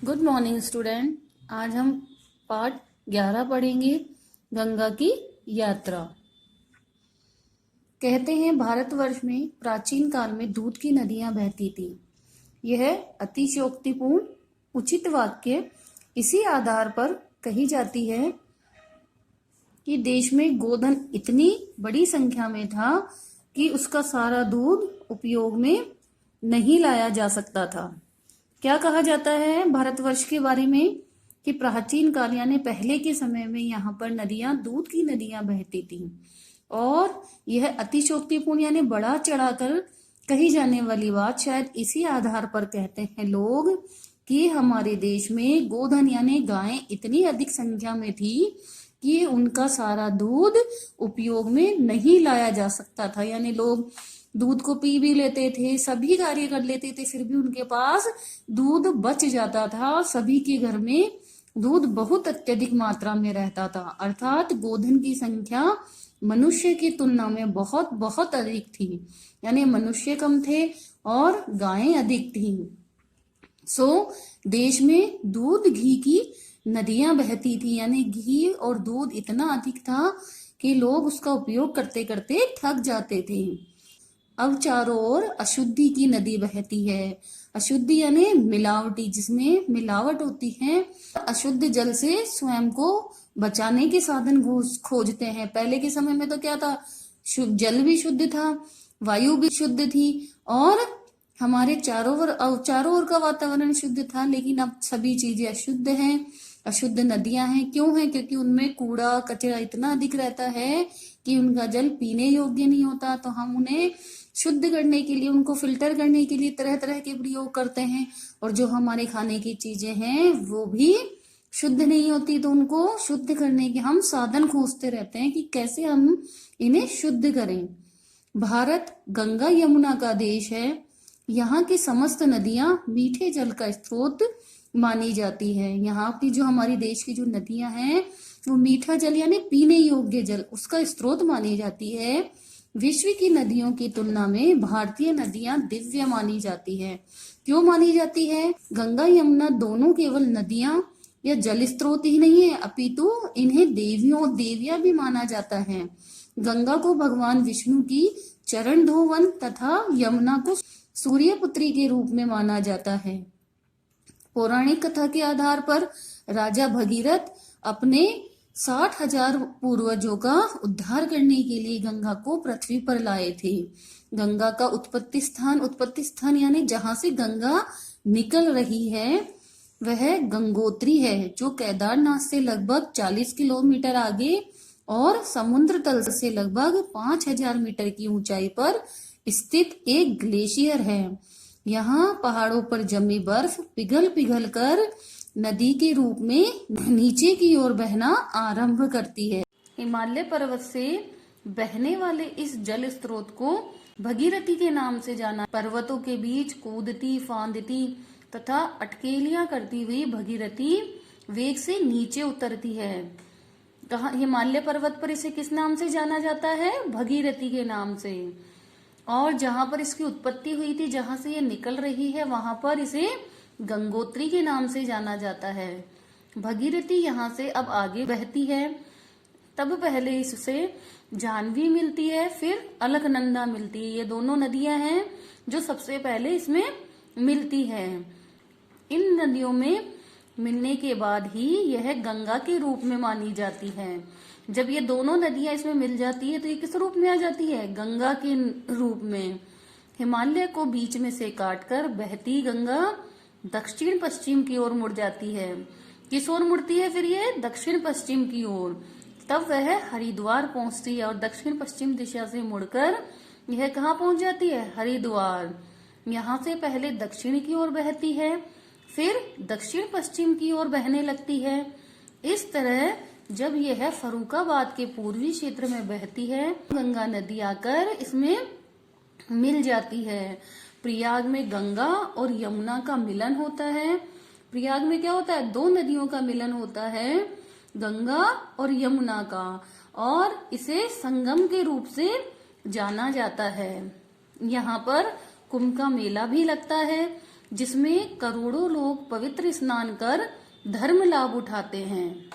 Good morning student. आज हम पाठ 11 पढ़ेंगे, गंगा की यात्रा। कहते हैं भारतवर्ष में प्राचीन काल में दूध की नदियां बहती थी। यह अतिशयोक्तिपूर्ण उचित वाक्य इसी आधार पर कही जाती है कि देश में गोधन इतनी बड़ी संख्या में था कि उसका सारा दूध उपयोग में नहीं लाया जा सकता था। क्या कहा जाता है भारतवर्ष के बारे में कि प्राचीन काल यानी पहले के समय में यहाँ पर नदियां, दूध की नदियां बहती थी और यह अतिशयोक्तिपूर्ण यानी बड़ा चढ़ाकर कही जाने वाली बात शायद इसी आधार पर कहते हैं लोग कि हमारे देश में गोधन यानी गायें इतनी अधिक संख्या में थी कि उनका सारा दूध उपयोग में नहीं लाया जा सकता था। यानी लोग दूध को पी भी लेते थे, सभी कार्य कर लेते थे, फिर भी उनके पास दूध बच जाता था। सभी के घर में दूध बहुत अत्यधिक मात्रा में रहता था, अर्थात गोधन की संख्या मनुष्य की तुलना में बहुत बहुत अधिक थी। यानी मनुष्य कम थे और गायें अधिक थी। देश में दूध घी की नदियां बहती थी, यानी घी और दूध इतना अधिक था कि लोग उसका उपयोग करते करते थक जाते थे। अब चारों ओर अशुद्धि की नदी बहती है। अशुद्धि यानी मिलावटी, जिसमें मिलावट होती है। अशुद्ध जल से स्वयं को बचाने के साधन खोजते हैं। पहले के समय में तो क्या था, जल भी शुद्ध था, वायु भी शुद्ध थी और हमारे चारों ओर का वातावरण शुद्ध था। लेकिन अब सभी चीजें अशुद्ध हैं, अशुद्ध नदियां हैं। क्यों है? क्योंकि उनमें कूड़ा कचरा इतना अधिक रहता है कि उनका जल पीने योग्य नहीं होता। तो हम उन्हें शुद्ध करने के लिए, उनको फिल्टर करने के लिए तरह तरह के प्रयोग करते हैं और जो हमारे खाने की चीजें हैं वो भी शुद्ध नहीं होती। तो उनको शुद्ध करने के हम साधन खोजते रहते हैं कि कैसे हम इन्हें शुद्ध करें। भारत गंगा यमुना का देश है। यहाँ की समस्त नदियां मीठे जल का स्रोत मानी जाती है। यहाँ की जो हमारी देश की जो नदियां हैं वो मीठा जल यानी पीने योग्य जल उसका स्रोत मानी जाती है। विश्व की नदियों की तुलना में भारतीय नदियां दिव्य मानी जाती है। क्यों मानी जाती है? गंगा यमुना दोनों केवल नदियां या जल स्रोत ही नहीं है, अपितु इन्हें देवियां भी माना जाता है। गंगा को भगवान विष्णु की चरण धोवन तथा यमुना को सूर्य पुत्री के रूप में माना जाता है। पौराणिक कथा के आधार पर राजा भगीरथ अपने 60,000 पूर्वजों का उद्धार करने के लिए गंगा को पृथ्वी पर लाए थे। गंगा का उत्पत्ति स्थान यानी जहां से गंगा निकल रही है वह गंगोत्री है, जो केदारनाथ से लगभग 40 किलोमीटर आगे और समुद्र तल से लगभग 5,000 मीटर की ऊंचाई पर स्थित एक ग्लेशियर है। यहाँ पहाड़ों पर जमी बर्फ पिघल कर नदी के रूप में नीचे की ओर बहना आरंभ करती है। हिमालय पर्वत से बहने वाले इस जल स्रोत को भगीरथी के नाम से जाना। पर्वतों के बीच कूदती फांदती तथा अटकेलियां करती हुई भगीरथी वेग से नीचे उतरती है। कहा हिमालय पर्वत पर इसे किस नाम से जाना जाता है? भगीरथी के नाम से। और जहां पर इसकी उत्पत्ति हुई थी, जहां से ये निकल रही है, वहां पर इसे गंगोत्री के नाम से जाना जाता है। भगीरथी यहाँ से अब आगे बहती है। तब पहले इससे जाह्नवी मिलती है, फिर अलकनंदा मिलती है। ये दोनों नदियां हैं जो सबसे पहले इसमें मिलती है। इन नदियों में मिलने के बाद ही यह गंगा के रूप में मानी जाती है। जब ये दोनों नदियां इसमें मिल जाती है तो ये किस रूप में आ जाती है? गंगा के रूप में। हिमालय को बीच में से काटकर बहती गंगा दक्षिण पश्चिम की ओर मुड़ जाती है। किस ओर मुड़ती है फिर ये? दक्षिण पश्चिम की ओर। तब वह हरिद्वार पहुंचती है और दक्षिण पश्चिम दिशा से मुड़कर यह कहाँ पहुंच जाती है? हरिद्वार। यहाँ से पहले दक्षिण की ओर बहती है, फिर दक्षिण पश्चिम की ओर बहने लगती है। इस तरह जब यह फर्रुखाबाद के पूर्वी क्षेत्र में बहती है, गंगा नदी आकर इसमें मिल जाती है। प्रयाग में गंगा और यमुना का मिलन होता है। प्रयाग में क्या होता है? दो नदियों का मिलन होता है, गंगा और यमुना का, और इसे संगम के रूप से जाना जाता है। यहाँ पर कुंभ का मेला भी लगता है। जिसमें करोड़ों लोग पवित्र स्नान कर धर्म लाभ उठाते हैं।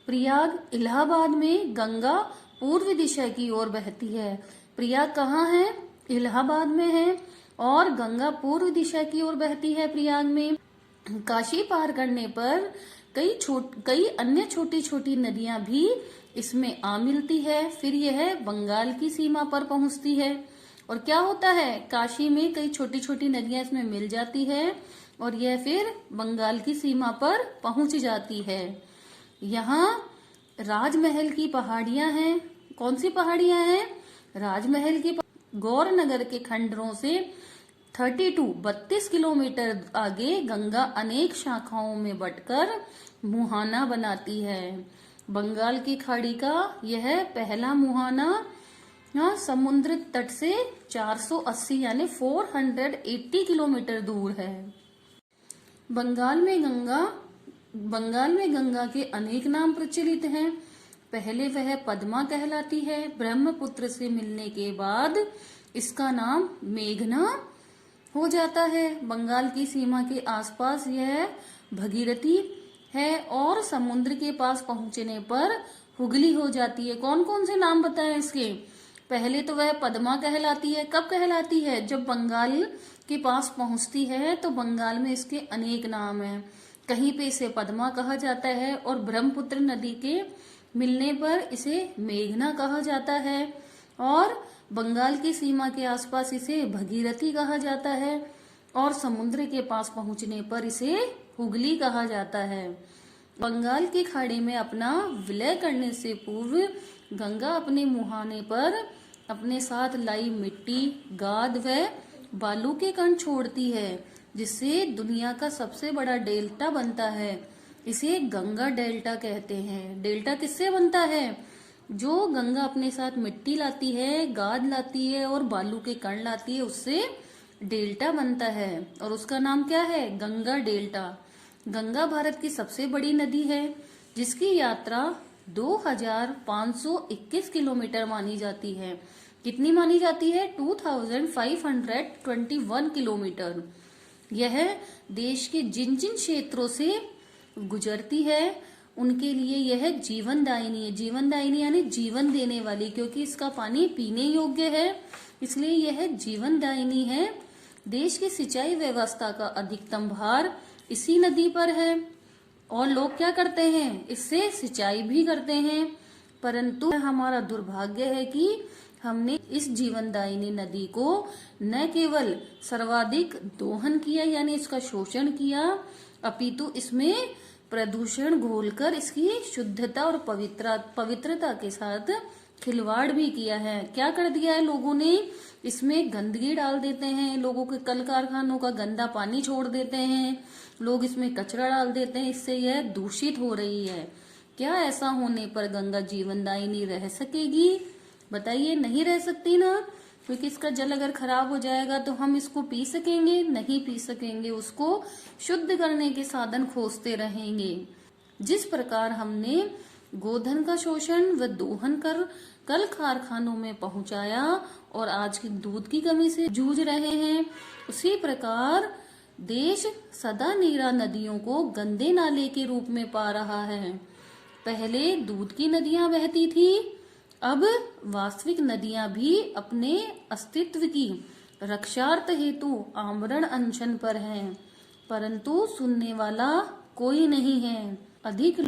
प्रयाग इलाहाबाद में गंगा पूर्व दिशा की ओर बहती है। प्रयाग कहाँ है? इलाहाबाद में है और गंगा पूर्व दिशा की ओर बहती है प्रयाग में। काशी पार करने पर कई अन्य छोटी छोटी नदियां भी इसमें आ मिलती है। फिर यह बंगाल की सीमा पर पहुंचती है। और क्या होता है, काशी में कई छोटी छोटी नदियां इसमें मिल जाती है और यह फिर बंगाल की सीमा पर पहुंच जाती है। यहाँ राजमहल की पहाड़ियां हैं। कौन सी पहाड़ियां हैं? राजमहल की। गौरनगर के खंडरों से 32 किलोमीटर आगे गंगा अनेक शाखाओं में बंटकर मुहाना बनाती है। बंगाल की खाड़ी का यह पहला मुहाना समुद्र तट से 480 यानी 480 किलोमीटर दूर है। बंगाल में गंगा के अनेक नाम प्रचलित हैं। पहले वह पद्मा कहलाती है। ब्रह्मपुत्र से मिलने के बाद इसका नाम मेघना हो जाता है। बंगाल की सीमा के आसपास यह भगीरथी है और समुद्र के पास पहुंचने पर हुगली हो जाती है। कौन कौन से नाम बताएं इसके? पहले तो वह पद्मा कहलाती है। कब कहलाती है? जब बंगाल के पास पहुंचती है तो बंगाल में इसके अनेक नाम हैं। कहीं पे इसे पद्मा कहा जाता है और ब्रह्मपुत्र नदी के मिलने पर इसे मेघना कहा जाता है और बंगाल की सीमा के आसपास इसे भगीरथी कहा जाता है और समुद्र के पास पहुंचने पर इसे हुगली कहा जाता है। बंगाल की खाड़ी में अपना विलय करने से पूर्व गंगा अपने मुहाने पर अपने साथ लाई मिट्टी, गाद व बालू के कण छोड़ती है, जिससे दुनिया का सबसे बड़ा डेल्टा बनता है। इसे गंगा डेल्टा कहते हैं। डेल्टा किससे बनता है? जो गंगा अपने साथ मिट्टी लाती है, गाद लाती है और बालू के कण लाती है, उससे डेल्टा बनता है और उसका नाम क्या है? गंगा डेल्टा। गंगा भारत की सबसे बड़ी नदी है जिसकी यात्रा 2521 किलोमीटर मानी जाती है। कितनी मानी जाती है? 2521 किलोमीटर। यह देश के जिन जिन क्षेत्रों से गुजरती है उनके लिए यह जीवनदायिनी है। जीवनदायिनी यानी जीवन देने वाली, क्योंकि इसका पानी पीने योग्य है, इसलिए यह जीवनदायिनी है। देश की सिंचाई व्यवस्था का अधिकतम भार इसी नदी पर है और लोग क्या करते हैं? इससे सिंचाई भी करते हैं। परंतु हमारा दुर्भाग्य है कि हमने इस जीवनदायिनी नदी को न केवल सर्वाधिक दोहन किया यानी इसका शोषण किया, अपितु इसमें प्रदूषण घोलकर इसकी शुद्धता और पवित्रता के साथ खिलवाड़ भी किया है। क्या कर दिया है लोगों ने? इसमें गंदगी डाल देते हैं, लोगों के कल कारखानों का गंदा पानी छोड़ देते हैं, लोग इसमें कचरा डाल देते हैं, इससे यह दूषित हो रही है। क्या ऐसा होने पर गंगा जीवनदायिनी रह सकेगी? बताइए, नहीं रह सकती ना, क्योंकि इसका जल अगर खराब हो जाएगा तो हम इसको पी सकेंगे? नहीं पी सकेंगे। उसको शुद्ध करने के साधन खोजते रहेंगे। जिस प्रकार हमने गोधन का शोषण व दोहन कर कल कारखानों में पहुंचाया और आज की दूध की कमी से जूझ रहे हैं, उसी प्रकार देश सदा नीरा नदियों को गंदे नाले के रूप में पा रहा है। पहले दूध की नदियां बहती थी, अब वास्तविक नदियां भी अपने अस्तित्व की रक्षार्थ हेतु आमरण अनशन पर हैं, परंतु सुनने वाला कोई नहीं है। अधिक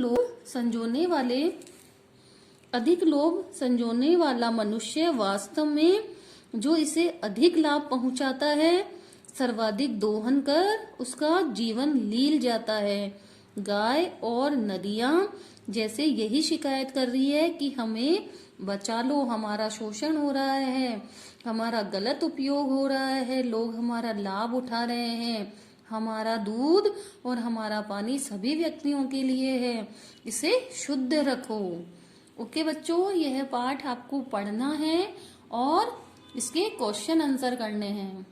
लोभ संजोने वाला मनुष्य वास्तव में जो इसे अधिक लाभ पहुंचाता है, सर्वाधिक दोहन कर उसका जीवन लील जाता है। गाय और नदियां जैसे यही शिकायत कर रही है कि हमें बचा लो, हमारा शोषण हो रहा है, हमारा गलत उपयोग हो रहा है, लोग हमारा लाभ उठा रहे हैं, हमारा दूध और हमारा पानी सभी व्यक्तियों के लिए है, इसे शुद्ध रखो। ओके बच्चों, यह पाठ आपको पढ़ना है और इसके क्वेश्चन आंसर करने हैं।